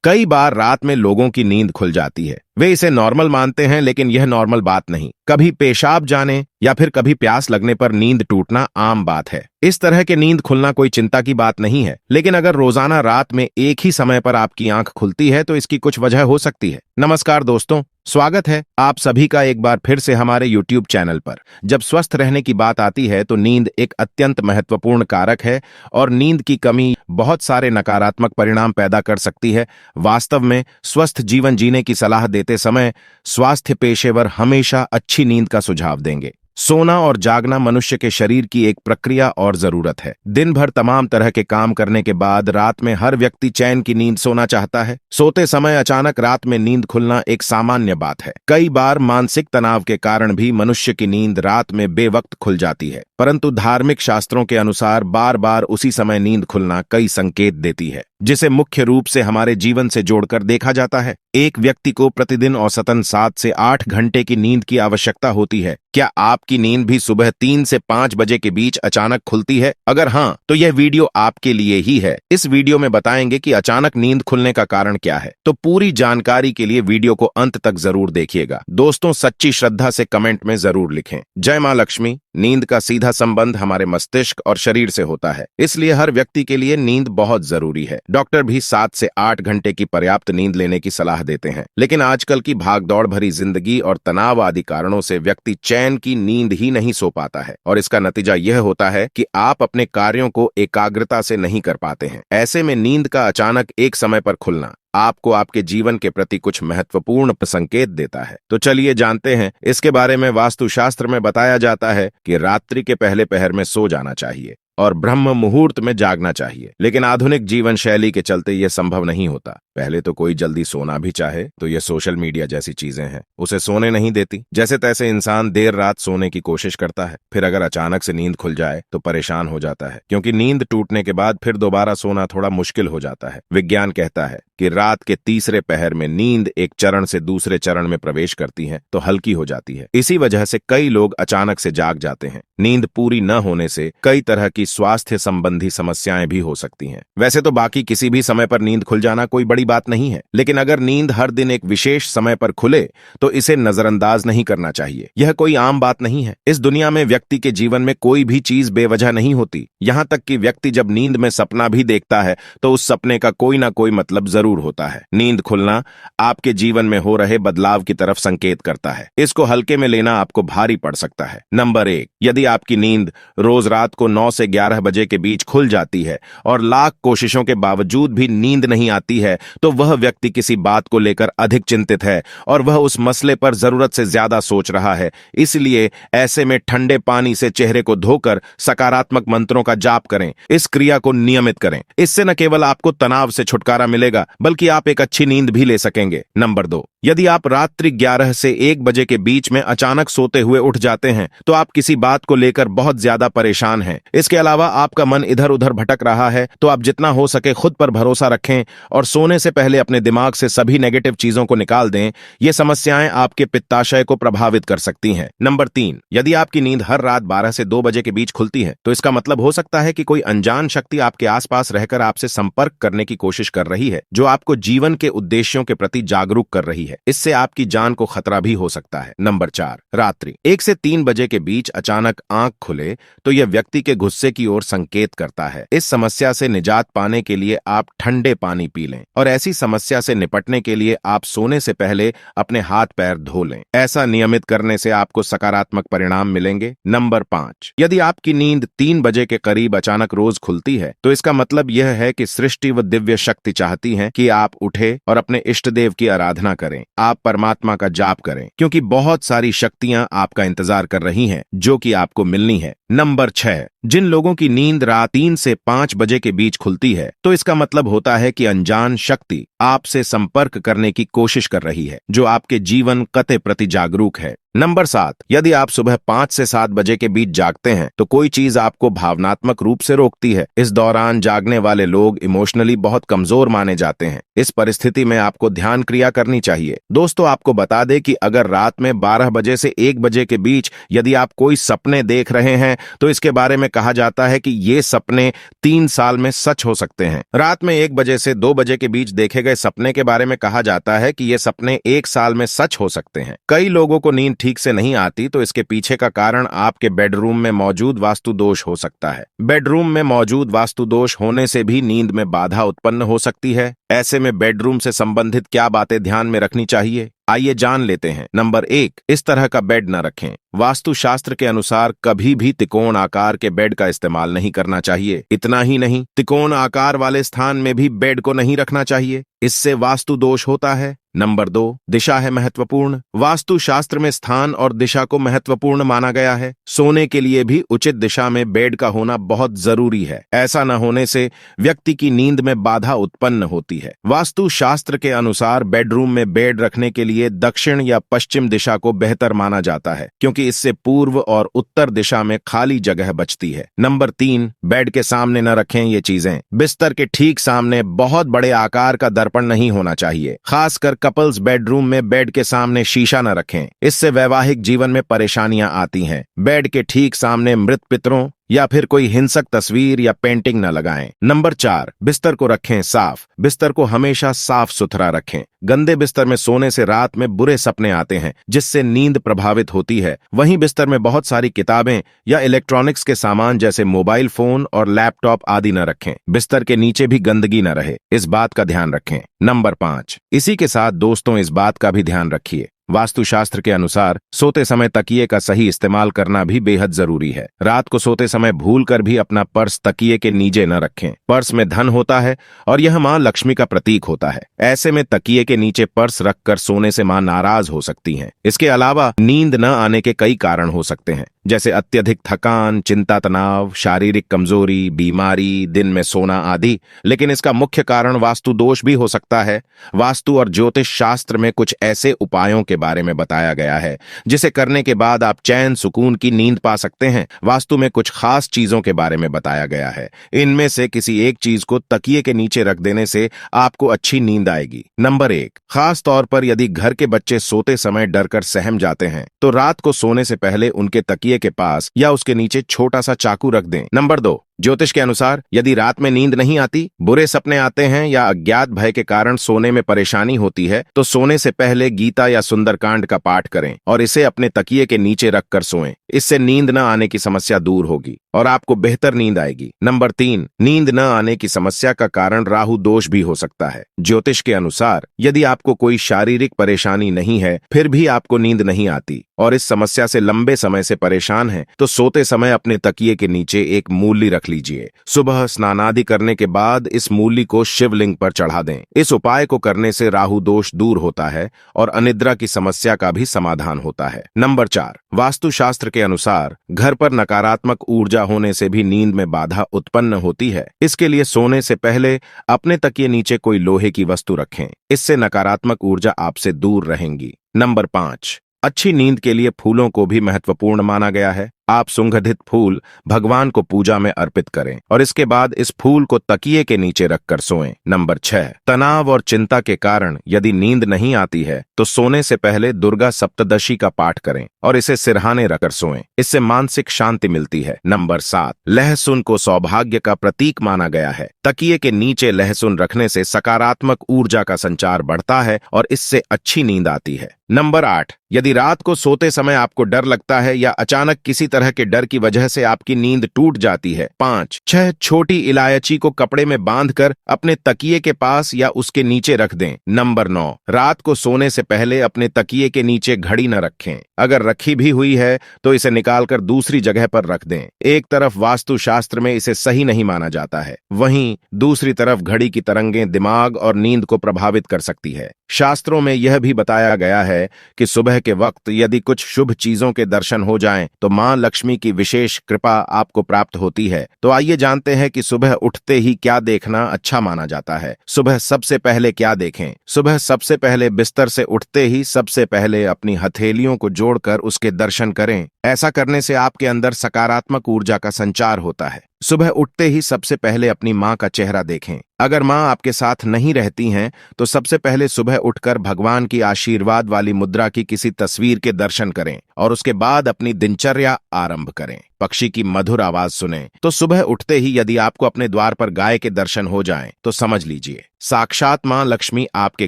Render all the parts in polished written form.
कई बार रात में लोगों की नींद खुल जाती है। वे इसे नॉर्मल मानते हैं, लेकिन यह नॉर्मल बात नहीं। कभी पेशाब जाने या फिर कभी प्यास लगने पर नींद टूटना आम बात है। इस तरह के नींद खुलना कोई चिंता की बात नहीं है, लेकिन अगर रोजाना रात में एक ही समय पर आपकी आंख खुलती है तो इसकी कुछ वजह हो सकती है। नमस्कार दोस्तों, स्वागत है आप सभी का एक बार फिर से हमारे YouTube चैनल पर। जब स्वस्थ रहने की बात आती है तो नींद एक अत्यंत महत्वपूर्ण कारक है और नींद की कमी बहुत सारे नकारात्मक परिणाम पैदा कर सकती है। वास्तव में स्वस्थ जीवन जीने की सलाह देते समय स्वास्थ्य पेशेवर हमेशा अच्छी नींद का सुझाव देंगे। सोना और जागना मनुष्य के शरीर की एक प्रक्रिया और जरूरत है। दिन भर तमाम तरह के काम करने के बाद रात में हर व्यक्ति चैन की नींद सोना चाहता है। सोते समय अचानक रात में नींद खुलना एक सामान्य बात है। कई बार मानसिक तनाव के कारण भी मनुष्य की नींद रात में बेवक्त खुल जाती है, परंतु धार्मिक शास्त्रों के अनुसार बार बार उसी समय नींद खुलना कई संकेत देती है, जिसे मुख्य रूप से हमारे जीवन से जोड़कर देखा जाता है। एक व्यक्ति को प्रतिदिन औसतन 7 से 8 घंटे की नींद की आवश्यकता होती है। क्या आपकी नींद भी सुबह 3 से 5 बजे के बीच अचानक खुलती है? अगर हाँ, तो यह वीडियो आपके लिए ही है। इस वीडियो में बताएंगे कि अचानक नींद खुलने का कारण क्या है, तो पूरी जानकारी के लिए वीडियो को अंत तक जरूर देखिएगा। दोस्तों, सच्ची श्रद्धा से कमेंट में जरूर लिखें, जय मां लक्ष्मी। नींद का सीधा संबंध हमारे मस्तिष्क और शरीर से होता है, इसलिए हर व्यक्ति के लिए नींद बहुत जरूरी है। डॉक्टर भी 7 से 8 घंटे की पर्याप्त नींद लेने की सलाह देते हैं, लेकिन आजकल की भागदौड़ भरी जिंदगी और तनाव आदि कारणों से व्यक्ति चैन की नींद ही नहीं सो पाता है, और इसका नतीजा यह होता है कि आप अपने कार्यों को एकाग्रता से नहीं कर पाते हैं। ऐसे में नींद का अचानक एक समय पर खुलना आपको आपके जीवन के प्रति कुछ महत्वपूर्ण संकेत देता है। तो चलिए जानते हैं इसके बारे में। वास्तुशास्त्र में बताया जाता है कि रात्रि के पहले पहर में सो जाना चाहिए और ब्रह्म मुहूर्त में जागना चाहिए, लेकिन आधुनिक जीवन शैली के चलते यह संभव नहीं होता। पहले तो कोई जल्दी सोना भी चाहे तो यह सोशल मीडिया जैसी चीजें हैं, उसे सोने नहीं देती। जैसे तैसे इंसान देर रात सोने की कोशिश करता है, फिर अगर अचानक से नींद खुल जाए तो परेशान हो जाता है, क्योंकि नींद टूटने के बाद फिर दोबारा सोना थोड़ा मुश्किल हो जाता है। विज्ञान कहता है कि रात के तीसरे पहर में नींद एक चरण से दूसरे चरण में प्रवेश करती है तो हल्की हो जाती है। इसी वजह से कई लोग अचानक से जाग जाते हैं। नींद पूरी न होने से कई तरह की स्वास्थ्य संबंधी समस्याएं भी हो सकती हैं। वैसे तो बाकी किसी भी समय पर नींद खुल जाना कोई बड़ी बात नहीं है, लेकिन अगर नींद हर दिन एक विशेष समय पर खुले तो इसे नजरअंदाज नहीं करना चाहिए। यह कोई आम बात नहीं है। इस दुनिया में व्यक्ति के जीवन में कोई भी चीज बेवजह नहीं होती। यहां तक कि व्यक्ति जब नींद में सपना भी देखता है तो उस सपने का कोई ना कोई मतलब जरूर होता है। नींद खुलना आपके जीवन में हो रहे बदलाव की तरफ संकेत करता है। इसको हल्के में लेना आपको भारी पड़ सकता है। नंबर 1, यदि आपकी नींद रोज रात को 9 से 11 बजे के बीच खुल जाती है और लाख कोशिशों के बावजूद भी नींद नहीं आती है, तो वह व्यक्ति किसी बात को लेकर अधिक चिंतित है और वह उस मसले पर जरूरत से ज्यादा सोच रहा है। इसलिए ऐसे में ठंडे पानी से चेहरे को धोकर सकारात्मक मंत्रों का जाप करें। इस क्रिया को नियमित करें। इससे न केवल आपको तनाव से छुटकारा मिलेगा, बल्कि आप एक अच्छी नींद भी ले सकेंगे। नंबर 2, यदि आप रात्रि 11 से 1 बजे के बीच में अचानक सोते हुए उठ जाते हैं तो आप किसी बात को लेकर बहुत ज्यादा परेशान हैं। इसके अलावा आपका मन इधर उधर भटक रहा है, तो आप जितना हो सके खुद पर भरोसा रखें और सोने से पहले अपने दिमाग से सभी नेगेटिव चीजों को निकाल दें। ये समस्याएं आपके पित्ताशय को प्रभावित कर सकती हैं। नंबर 3, यदि आपकी नींद हर रात 12 से 2 बजे के बीच खुलती है तो इसका मतलब हो सकता है कि कोई अनजान शक्ति आपके आसपास रहकर आपसे संपर्क करने की कोशिश कर रही है, जो आपको जीवन के उद्देश्यों के प्रति जागरूक कर रही है। इससे आपकी जान को खतरा भी हो सकता है। नंबर 4, रात्रि 1 से 3 बजे के बीच अचानक आंख खुले तो यह व्यक्ति के गुस्से की ओर संकेत करता है। इस समस्या से निजात पाने के लिए आप ठंडे पानी पी लें और ऐसी समस्या से निपटने के लिए आप सोने से पहले अपने हाथ पैर धो लें। ऐसा नियमित करने से आपको सकारात्मक परिणाम मिलेंगे। नंबर 5, यदि आपकी नींद 3 बजे के करीब अचानक रोज खुलती है तो इसका मतलब यह है कि सृष्टि व दिव्य शक्ति चाहती है कि आप उठे और अपने इष्ट देव की आराधना करें। आप परमात्मा का जाप करें, क्योंकि बहुत सारी शक्तियां आपका इंतजार कर रही हैं जो कि आपको मिलनी है। नंबर 6, जिन लोगों की नींद रात 3 से 5 बजे के बीच खुलती है तो इसका मतलब होता है कि अनजान शक्ति आपसे संपर्क करने की कोशिश कर रही है, जो आपके जीवन कते प्रति जागरूक है। नंबर 7, यदि आप सुबह 5 से 7 बजे के बीच जागते हैं तो कोई चीज आपको भावनात्मक रूप से रोकती है। इस दौरान जागने वाले लोग इमोशनली बहुत कमजोर माने जाते हैं। इस परिस्थिति में आपको ध्यान क्रिया करनी चाहिए। दोस्तों, आपको बता दें कि अगर रात में 12 बजे से 1 बजे के बीच यदि आप कोई सपने देख रहे हैं तो इसके बारे में कहा जाता है कि ये सपने 3 साल में सच हो सकते हैं। रात में 1 बजे से 2 बजे के बीच देखे गए सपने के बारे में कहा जाता है कि ये सपने 1 साल में सच हो सकते हैं। कई लोगों को नींद ठीक से नहीं आती तो इसके पीछे का कारण आपके बेडरूम में मौजूद वास्तु दोष हो सकता है। बेडरूम में मौजूद वास्तु दोष होने से भी नींद में बाधा उत्पन्न हो सकती है। ऐसे में बेडरूम से संबंधित क्या बातें ध्यान में रखनी चाहिए, आइए जान लेते हैं। नंबर 1, इस तरह का बेड न रखें। वास्तुशास्त्र के अनुसार कभी भी त्रिकोण आकार के बेड का इस्तेमाल नहीं करना चाहिए। इतना ही नहीं, त्रिकोण आकार वाले स्थान में भी बेड को नहीं रखना चाहिए, इससे वास्तु दोष होता है। नंबर 2, दिशा है महत्वपूर्ण। वास्तुशास्त्र में स्थान और दिशा को महत्वपूर्ण माना गया है। सोने के लिए भी उचित दिशा में बेड का होना बहुत जरूरी है। ऐसा न होने से व्यक्ति की नींद में बाधा उत्पन्न होती है। वास्तुशास्त्र के अनुसार बेडरूम में बेड रखने के लिए दक्षिण या पश्चिम दिशा को बेहतर माना जाता है, क्योंकि इससे पूर्व और उत्तर दिशा में खाली जगह बचती है। नंबर 3, बेड के सामने न रखें ये चीजें। बिस्तर के ठीक सामने बहुत बड़े आकार का दर्पण नहीं होना चाहिए। खासकर कपल्स बेडरूम में बेड के सामने शीशा न रखें, इससे वैवाहिक जीवन में परेशानियां आती हैं। बेड के ठीक सामने मृत पितरों या फिर कोई हिंसक तस्वीर या पेंटिंग न लगाएं। नंबर 4, बिस्तर को रखें साफ। बिस्तर को हमेशा साफ सुथरा रखें। गंदे बिस्तर में सोने से रात में बुरे सपने आते हैं, जिससे नींद प्रभावित होती है। वहीं बिस्तर में बहुत सारी किताबें या इलेक्ट्रॉनिक्स के सामान जैसे मोबाइल फोन और लैपटॉप आदि न रखें। बिस्तर के नीचे भी गंदगी न रहे, इस बात का ध्यान रखें। नंबर 5, इसी के साथ दोस्तों इस बात का भी ध्यान रखिए, वास्तुशास्त्र के अनुसार सोते समय तकिए का सही इस्तेमाल करना भी बेहद जरूरी है। रात को सोते समय भूलकर भी अपना पर्स तकिए के नीचे न रखें। पर्स में धन होता है और यह मां लक्ष्मी का प्रतीक होता है। ऐसे में तकिए के नीचे पर्स रखकर सोने से मां नाराज हो सकती हैं। इसके अलावा नींद न आने के कई कारण हो सकते हैं, जैसे अत्यधिक थकान, चिंता, तनाव, शारीरिक कमजोरी, बीमारी, दिन में सोना आदि। लेकिन इसका मुख्य कारण वास्तु दोष भी हो सकता है। वास्तु और ज्योतिष शास्त्र में कुछ ऐसे उपायों के बारे में बताया गया है जिसे करने के बाद आप चैन सुकून की नींद पा सकते हैं। वास्तु में कुछ खास चीजों के बारे में बताया गया है। इनमें से किसी एक चीज को तकिए के नीचे रख देने से आपको अच्छी नींद आएगी। नंबर 1, खास तौर पर यदि घर के बच्चे सोते समय डरकर सहम जाते हैं तो रात को सोने से पहले उनके तकिए के पास या उसके नीचे छोटा सा चाकू रख दें। नंबर 2, ज्योतिष के अनुसार यदि रात में नींद नहीं आती, बुरे सपने आते हैं या अज्ञात भय के कारण सोने में परेशानी होती है तो सोने से पहले गीता या सुंदरकांड का पाठ करें और इसे अपने तकिए के नीचे रखकर सोएं। इससे नींद न आने की समस्या दूर होगी और आपको बेहतर नींद आएगी। नंबर 3, नींद न आने की समस्या का कारण राहु दोष भी हो सकता है। ज्योतिष के अनुसार यदि आपको कोई शारीरिक परेशानी नहीं है फिर भी आपको नींद नहीं आती और इस समस्या से लंबे समय से परेशान हैं, तो सोते समय अपने तकिए के नीचे एक मूली रख लीजिए। सुबह स्नानादि करने के बाद इस मूली को शिवलिंग पर चढ़ा दें। इस उपाय को करने से राहु दोष दूर होता है और अनिद्रा की समस्या का भी समाधान होता है। नंबर 4, वास्तुशास्त्र के अनुसार घर पर नकारात्मक ऊर्जा होने से भी नींद में बाधा उत्पन्न होती है। इसके लिए सोने से पहले अपने तकिए नीचे कोई लोहे की वस्तु रखें, इससे नकारात्मक ऊर्जा आपसे दूर रहेंगी। नंबर 5, अच्छी नींद के लिए फूलों को भी महत्वपूर्ण माना गया है। आप सुगंधित फूल भगवान को पूजा में अर्पित करें और इसके बाद इस फूल को तकिए के नीचे रखकर सोएं। नंबर 6, तनाव और चिंता के कारण यदि नींद नहीं आती है तो सोने से पहले दुर्गा सप्तदशी का पाठ करें और इसे सिरहाने रखकर सोएं। इससे मानसिक शांति मिलती है। नंबर 7, लहसुन को सौभाग्य का प्रतीक माना गया है। तकिए के नीचे लहसुन रखने से सकारात्मक ऊर्जा का संचार बढ़ता है और इससे अच्छी नींद आती है। नंबर 8, यदि रात को सोते समय आपको डर लगता है या अचानक किसी तरह के डर की वजह से आपकी नींद टूट जाती है, 5, 6 छोटी इलायची को कपड़े में बांधकर अपने तकिए के पास या उसके नीचे रख दें। नंबर 9, रात को सोने से पहले अपने तकिए के नीचे घड़ी न रखें। अगर रखी भी हुई है तो इसे निकालकर दूसरी जगह पर रख दें। एक तरफ वास्तुशास्त्र में इसे सही नहीं माना जाता है, वहीं दूसरी तरफ घड़ी की तरंगें दिमाग और नींद को प्रभावित कर सकती है। शास्त्रों में यह भी बताया गया है कि सुबह के वक्त यदि कुछ शुभ चीजों के दर्शन हो जाएं तो मां लक्ष्मी की विशेष कृपा आपको प्राप्त होती है। तो आइए जानते हैं कि सुबह उठते ही क्या देखना अच्छा माना जाता है। सुबह सबसे पहले क्या देखें? सुबह सबसे पहले बिस्तर से उठते ही सबसे पहले अपनी हथेलियों को जोड़कर उसके दर्शन करें। ऐसा करने से आपके अंदर सकारात्मक ऊर्जा का संचार होता है। सुबह उठते ही सबसे पहले अपनी मां का चेहरा देखें। अगर मां आपके साथ नहीं रहती हैं तो सबसे पहले सुबह उठकर भगवान की आशीर्वाद वाली मुद्रा की किसी तस्वीर के दर्शन करें और उसके बाद अपनी दिनचर्या आरंभ करें। पक्षी की मधुर आवाज सुनें। तो सुबह उठते ही यदि आपको अपने द्वार पर गाय के दर्शन हो जाएं तो समझ लीजिए साक्षात मां लक्ष्मी आपके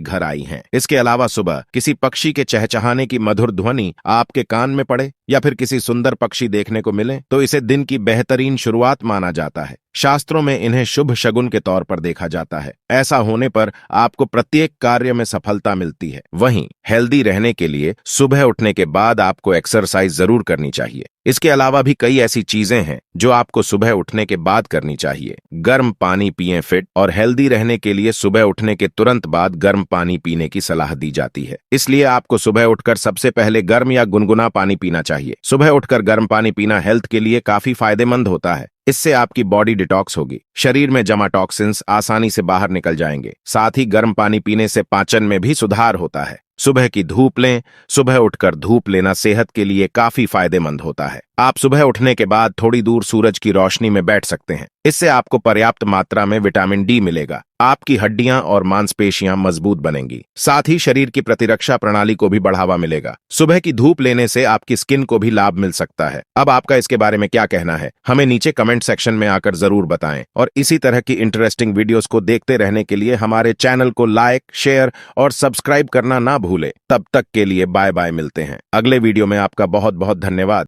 घर आई हैं। इसके अलावा सुबह किसी पक्षी के चहचहाने की मधुर ध्वनि आपके कान में पड़े या फिर किसी सुंदर पक्षी देखने को मिले तो इसे दिन की बेहतरीन शुरुआत माना जाता है। शास्त्रों में इन्हें शुभ शगुन के तौर पर देखा जाता है। ऐसा होने पर आपको प्रत्येक कार्य में सफलता मिलती है। वहीं हेल्दी रहने के लिए सुबह उठने के बाद आपको एक्सरसाइज जरूर करनी चाहिए। इसके अलावा भी कई ऐसी चीजें हैं जो आपको सुबह उठने के बाद करनी चाहिए। गर्म पानी पिएं। फिट और हेल्दी रहने के लिए सुबह उठने के तुरंत बाद गर्म पानी पीने की सलाह दी जाती है। इसलिए आपको सुबह उठकर सबसे पहले गर्म या गुनगुना पानी पीना चाहिए। सुबह उठकर गर्म पानी पीना हेल्थ के लिए काफी फायदेमंद होता है। इससे आपकी बॉडी डिटॉक्स होगी, शरीर में जमा टॉक्सिन्स आसानी से बाहर निकल जाएंगे। साथ ही गर्म पानी पीने से पाचन में भी सुधार होता है। सुबह की धूप लें। सुबह उठकर धूप लेना सेहत के लिए काफी फायदेमंद होता है। आप सुबह उठने के बाद थोड़ी दूर सूरज की रोशनी में बैठ सकते हैं। इससे आपको पर्याप्त मात्रा में विटामिन डी मिलेगा। आपकी हड्डियां और मांसपेशियां मजबूत बनेंगी। साथ ही शरीर की प्रतिरक्षा प्रणाली को भी बढ़ावा मिलेगा। सुबह की धूप लेने से आपकी स्किन को भी लाभ मिल सकता है। अब आपका इसके बारे में क्या कहना है, हमें नीचे कमेंट सेक्शन में आकर जरूर बताएं। और इसी तरह की इंटरेस्टिंग वीडियोस को देखते रहने के लिए हमारे चैनल को लाइक, शेयर और सब्सक्राइब करना ना भूलें। तब तक के लिए बाय बाय। मिलते हैं अगले वीडियो में। आपका बहुत बहुत धन्यवाद।